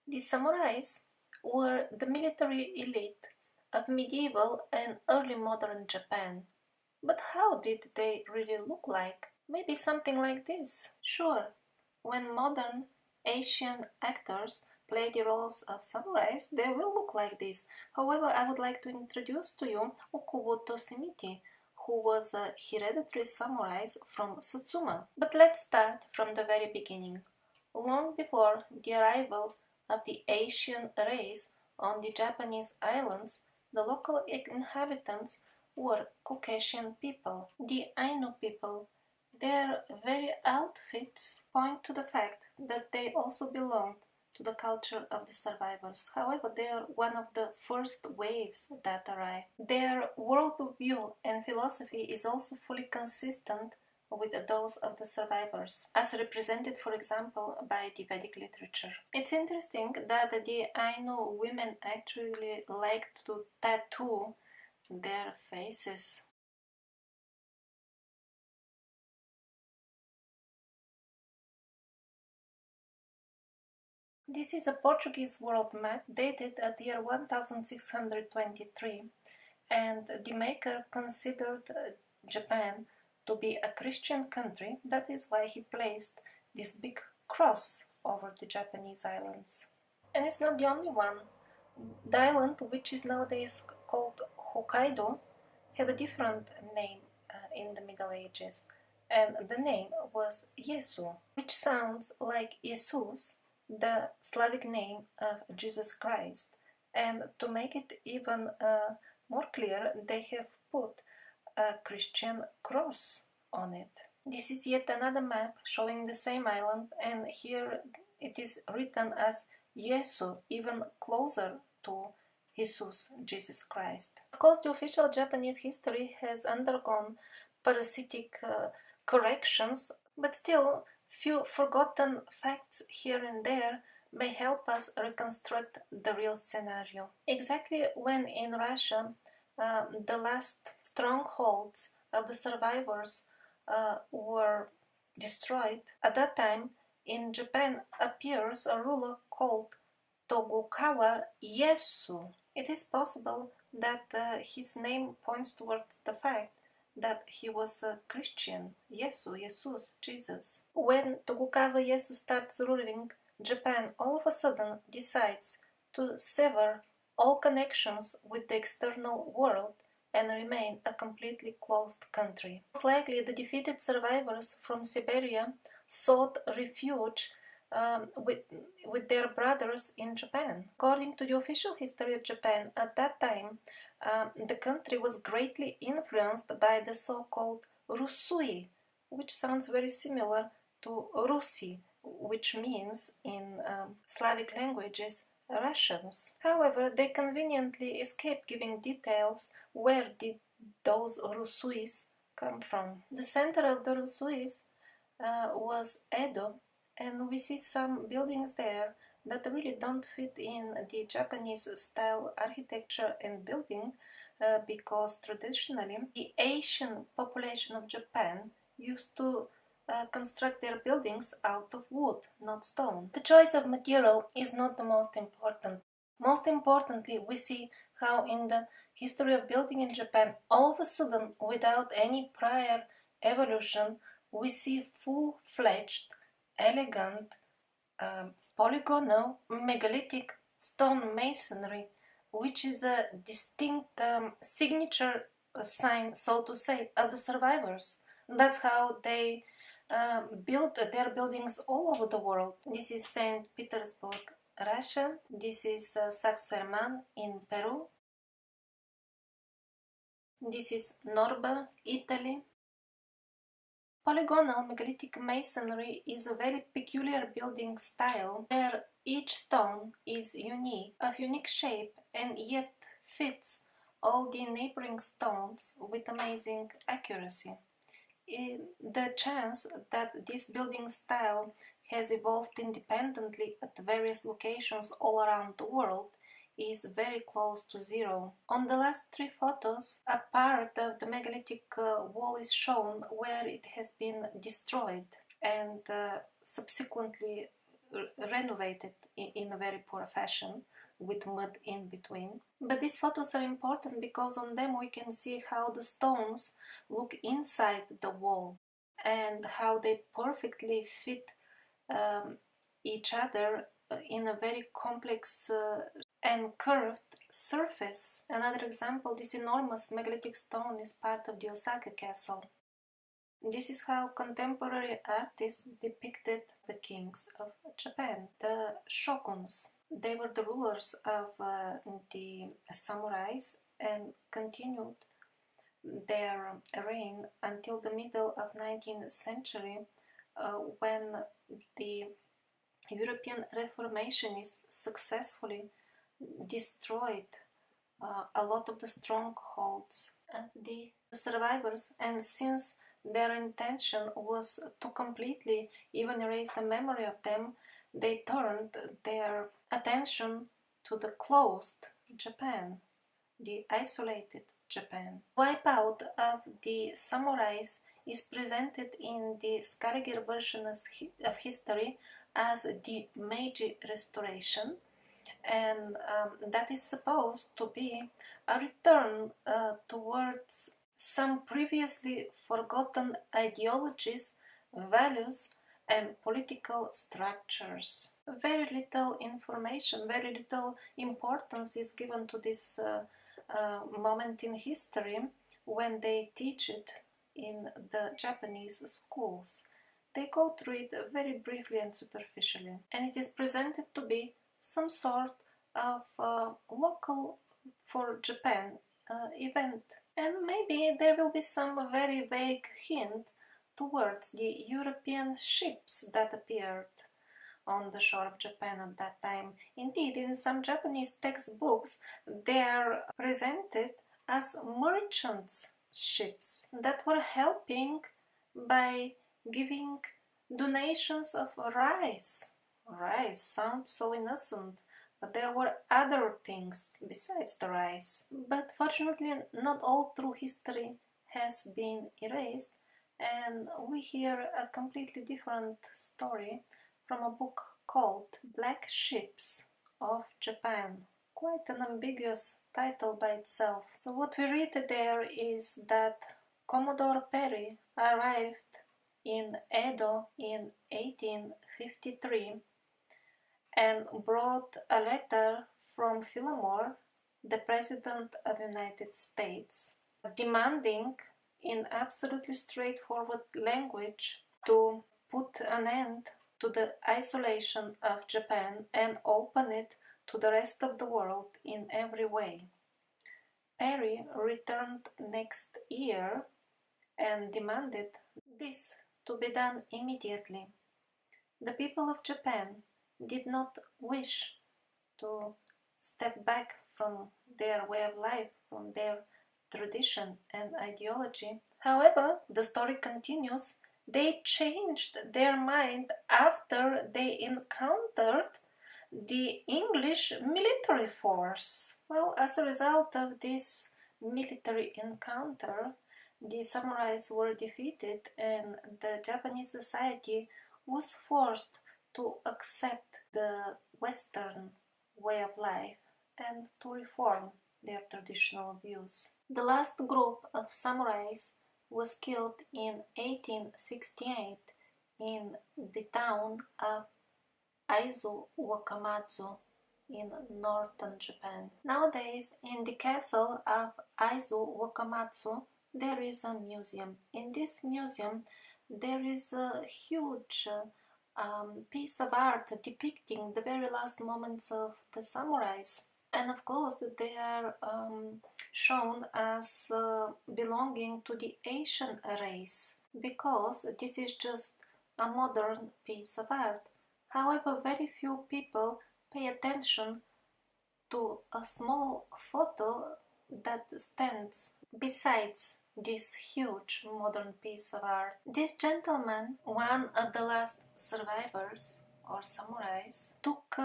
The samurais were the military elite of medieval and early modern Japan. But how did they really look like? Maybe something like this. Sure, when modern Asian actors play the roles of samurais, they will look like this. However, I would like to introduce to you Okubo Toshimiti, who was a hereditary samurai from Satsuma. But let's start from the very beginning. Long before the arrival of the Asian race on the Japanese islands, the local inhabitants were Caucasian people, the Ainu people. Their very outfits point to the fact that they also belonged to the culture of the survivors. However, they are one of the first waves that arrived. Their worldview and philosophy is also fully consistent with those of the survivors, as represented, for example, by the Vedic literature. It's interesting that the Ainu women actually liked to tattoo their faces. This is a Portuguese world map dated at the year 1623, and the maker considered Japan to be a Christian country. That is why he placed this big cross over the Japanese islands. And it's not the only one. The island, which is nowadays called Hokkaido, had a different name in the Middle Ages, and the name was Ieyasu, which sounds like Jesus, the Slavic name of Jesus Christ. And to make it even more clear, they have put a Christian cross on it. This is yet another map showing the same island, and here it is written as Yesu, even closer to Jesus Christ. Of course, the official Japanese history has undergone parasitic corrections, but still, few forgotten facts here and there may help us reconstruct the real scenario. Exactly when in Russia the last strongholds of the survivors were destroyed, at that time in Japan appears a ruler called Tokugawa Ieyasu. It is possible that his name points towards the fact that he was a Christian, Jesus. When Tokugawa Ieyasu starts ruling, Japan all of a sudden decides to sever all connections with the external world and remain a completely closed country. Most likely, the defeated survivors from Siberia sought refuge with their brothers in Japan. According to the official history of Japan, at that time, the country was greatly influenced by the so-called Rusui, which sounds very similar to Rusi, which means in Slavic languages Russians. However, they conveniently escaped giving details where did those Rusuis come from. The center of the Rusuis was Edo, and we see some buildings there that really don't fit in the Japanese style architecture and building because traditionally the Asian population of Japan used to construct their buildings out of wood, not stone. The choice of material is not the most important. Most importantly, we see how in the history of building in Japan, all of a sudden, without any prior evolution, we see full-fledged, elegant, polygonal, megalithic stone masonry, which is a distinct signature sign, so to say, of the survivors. That's how they built their buildings all over the world. This is St. Petersburg, Russia. This is Saxe-Herman in Peru. This is Norba, Italy. Polygonal megalithic masonry is a very peculiar building style where each stone is unique, of unique shape, and yet fits all the neighboring stones with amazing accuracy. The chance that this building style has evolved independently at various locations all around the world is very close to zero. On the last three photos, a part of the megalithic wall is shown where it has been destroyed and subsequently renovated in a very poor fashion, with mud in between. But these photos are important because on them we can see how the stones look inside the wall and how they perfectly fit each other in a very complex and curved surface. Another example, this enormous megalithic stone is part of the Osaka castle. This is how contemporary artists depicted the kings of Japan, the shoguns. They were the rulers of the samurais and continued their reign until the middle of 19th century when the European Reformationists successfully destroyed a lot of the strongholds of the survivors, and since their intention was to completely even erase the memory of them, they turned their attention to the closed Japan, the isolated Japan. Wipeout of the samurais is presented in the Scaliger version of history as the Meiji Restoration, and that is supposed to be a return towards some previously forgotten ideologies, values, and political structures. Very little information, very little importance is given to this moment in history when they teach it in the Japanese schools. They go through it very briefly and superficially, and it is presented to be some sort of local for Japan event. And maybe there will be some very vague hint towards the European ships that appeared on the shore of Japan at that time. Indeed, in some Japanese textbooks, they are presented as merchants' ships that were helping by giving donations of rice. Rice sounds so innocent, but there were other things besides the rice. But fortunately, not all true history has been erased, and we hear a completely different story from a book called Black Ships of Japan. Quite an ambiguous title by itself. So what we read there is that Commodore Perry arrived in Edo in 1853 and brought a letter from Fillmore, the President of the United States, demanding in absolutely straightforward language to put an end to the isolation of Japan and open it to the rest of the world in every way. Perry returned next year and demanded this to be done immediately. The people of Japan did not wish to step back from their way of life, from their tradition and ideology. However, the story continues, they changed their mind after they encountered the English military force. Well, as a result of this military encounter, the samurais were defeated and the Japanese society was forced to accept the Western way of life and to reform their traditional views. The last group of samurais was killed in 1868 in the town of Aizu Wakamatsu in northern Japan. Nowadays, in the castle of Aizu Wakamatsu, there is a museum. In this museum, there is a huge piece of art depicting the very last moments of the samurais. And of course, they are shown as belonging to the Asian race, because this is just a modern piece of art. However, very few people pay attention to a small photo that stands besides this huge modern piece of art. This gentleman, one of the last survivors or samurais, took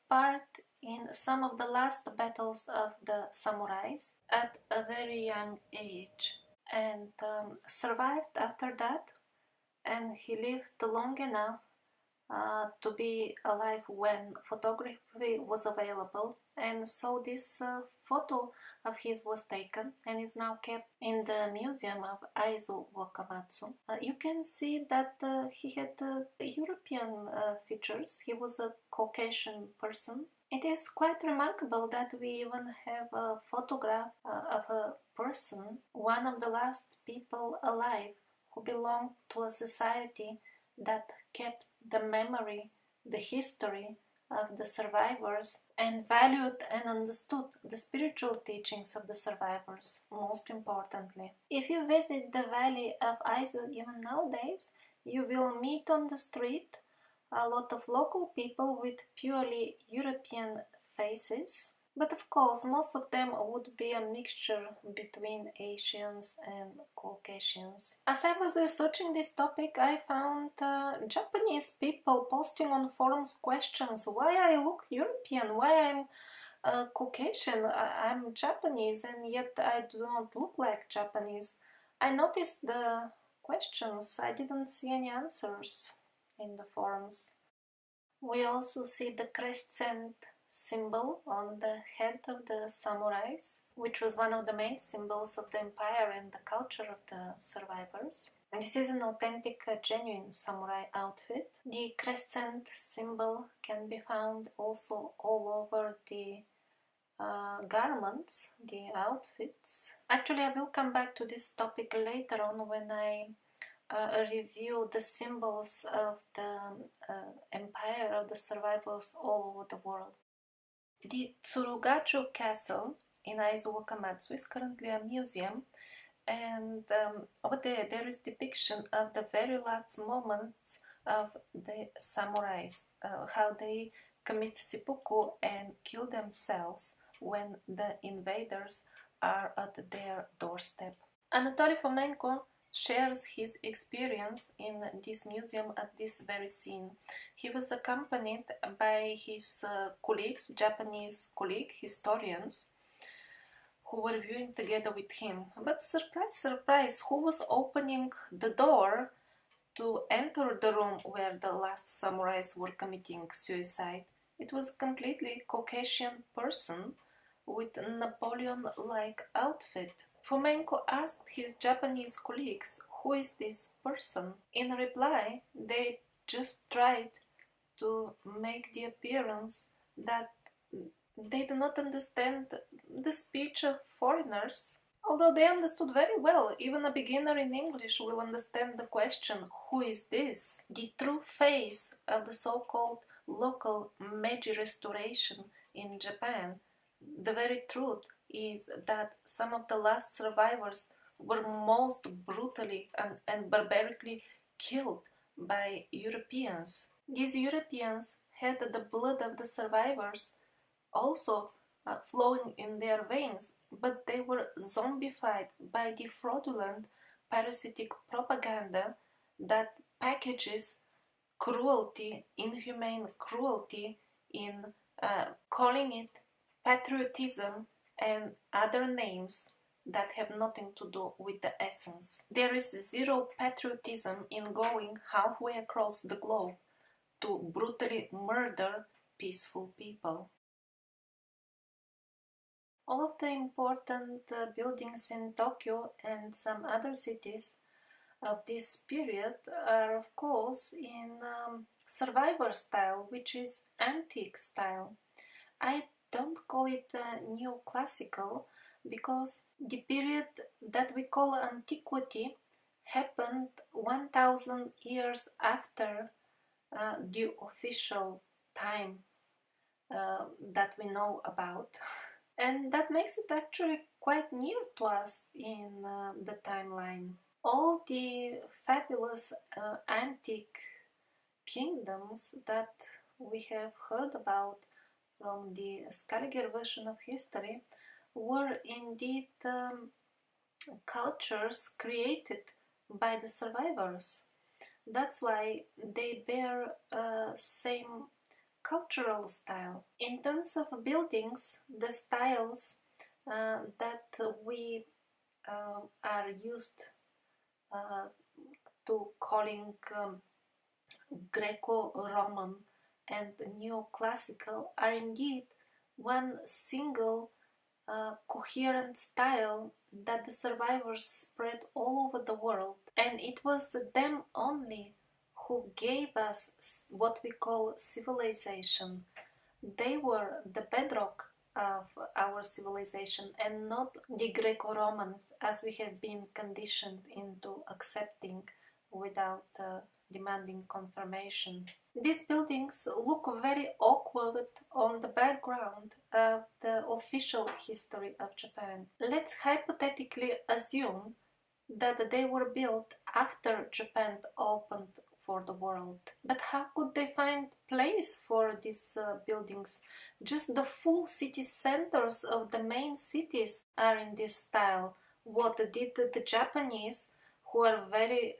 part in some of the last battles of the samurais at a very young age and survived after that, and he lived long enough to be alive when photography was available, and so this photo of his was taken and is now kept in the museum of Ieyasu Wakamatsu. You can see that he had European features. He was a Caucasian person. It is quite remarkable that we even have a photograph of a person, one of the last people alive who belonged to a society that kept the memory, the history of the survivors, and valued and understood the spiritual teachings of the survivors, most importantly. If you visit the valley of Aizu even nowadays, you will meet on the street a lot of local people with purely European faces, but of course most of them would be a mixture between Asians and Caucasians. As I was researching this topic, I found Japanese people posting on forums questions why I look European, why I'm Caucasian, I'm Japanese, and yet I do not look like Japanese. I noticed the questions, I didn't see any answers in the forums. We also see the crescent symbol on the head of the samurais, which was one of the main symbols of the empire and the culture of the survivors. And this is an authentic, genuine samurai outfit. The crescent symbol can be found also all over the garments, the outfits. Actually, I will come back to this topic later on when I review the symbols of the empire of the survivors all over the world. The Tsurugacho Castle in Aizu Wakamatsu is currently a museum, and over there is depiction of the very last moments of the samurais, how they commit seppuku and kill themselves when the invaders are at their doorstep. Anatoly Fomenko shares his experience in this museum at this very scene. He was accompanied by his colleagues, Japanese colleague, historians, who were viewing together with him. But surprise, surprise, who was opening the door to enter the room where the last samurais were committing suicide? It was a completely Caucasian person with a Napoleon-like outfit. Fomenko asked his Japanese colleagues, who is this person? In reply, they just tried to make the appearance that they do not understand the speech of foreigners, although they understood very well. Even a beginner in English will understand the question, who is this? The true face of the so-called local Meiji restoration in Japan, the very truth is that some of the last survivors were most brutally and barbarically killed by Europeans. These Europeans had the blood of the survivors also flowing in their veins, but they were zombified by the fraudulent parasitic propaganda that packages cruelty, inhumane cruelty, in calling it patriotism and other names that have nothing to do with the essence. There is zero patriotism in going halfway across the globe to brutally murder peaceful people. All of the important buildings in Tokyo and some other cities of this period are of course in survivor style, which is antique style. I don't call it neoclassical because the period that we call antiquity happened 1000 years after the official time that we know about. And that makes it actually quite near to us in the timeline. All the fabulous antique kingdoms that we have heard about from the Scaliger version of history were indeed cultures created by the survivors. That's why they bear same cultural style. In terms of buildings, the styles that we are used to calling Greco-Roman and Neoclassical are indeed one single coherent style that the survivors spread all over the world, and it was them only who gave us what we call civilization. They were the bedrock of our civilization and not the Greco-Romans as we have been conditioned into accepting without demanding confirmation. These buildings look very awkward on the background of the official history of Japan. Let's hypothetically assume that they were built after Japan opened for the world. But how could they find place for these buildings? Just the full city centers of the main cities are in this style. What did the Japanese, who are very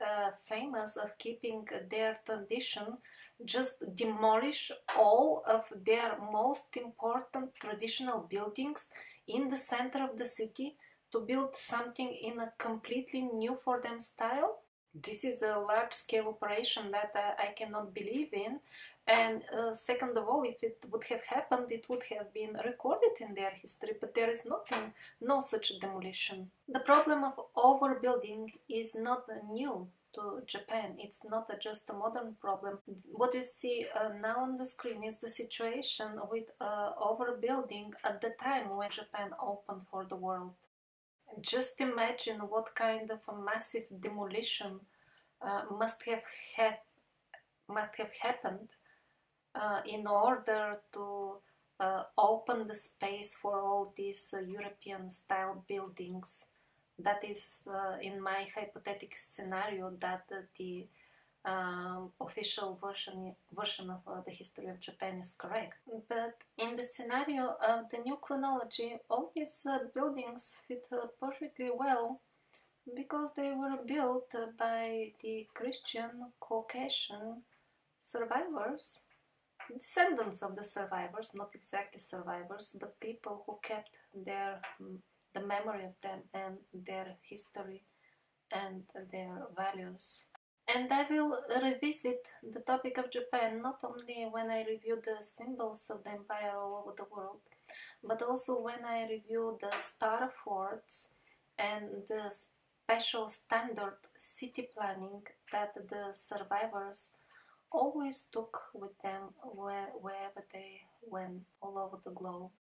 famous of keeping their tradition, just demolish all of their most important traditional buildings in the center of the city to build something in a completely new for them style? This is a large-scale operation that I cannot believe in. And second of all, if it would have happened, it would have been recorded in their history, but there is nothing, no such demolition. The problem of overbuilding is not new to Japan. It's not just a modern problem. What you see now on the screen is the situation with overbuilding at the time when Japan opened for the world. Just imagine what kind of a massive demolition must have happened in order to open the space for all these European style buildings. That is, in my hypothetical scenario, that the official version of the history of Japan is correct. But in the scenario of the new chronology, all these buildings fit perfectly well because they were built by the Christian Caucasian survivors, descendants of the survivors, not exactly survivors, but people who kept the memory of them and their history and their values. And I will revisit the topic of Japan not only when I review the symbols of the empire all over the world, but also when I review the star forts and the special standard city planning that the survivors always took with them wherever they went all over the globe.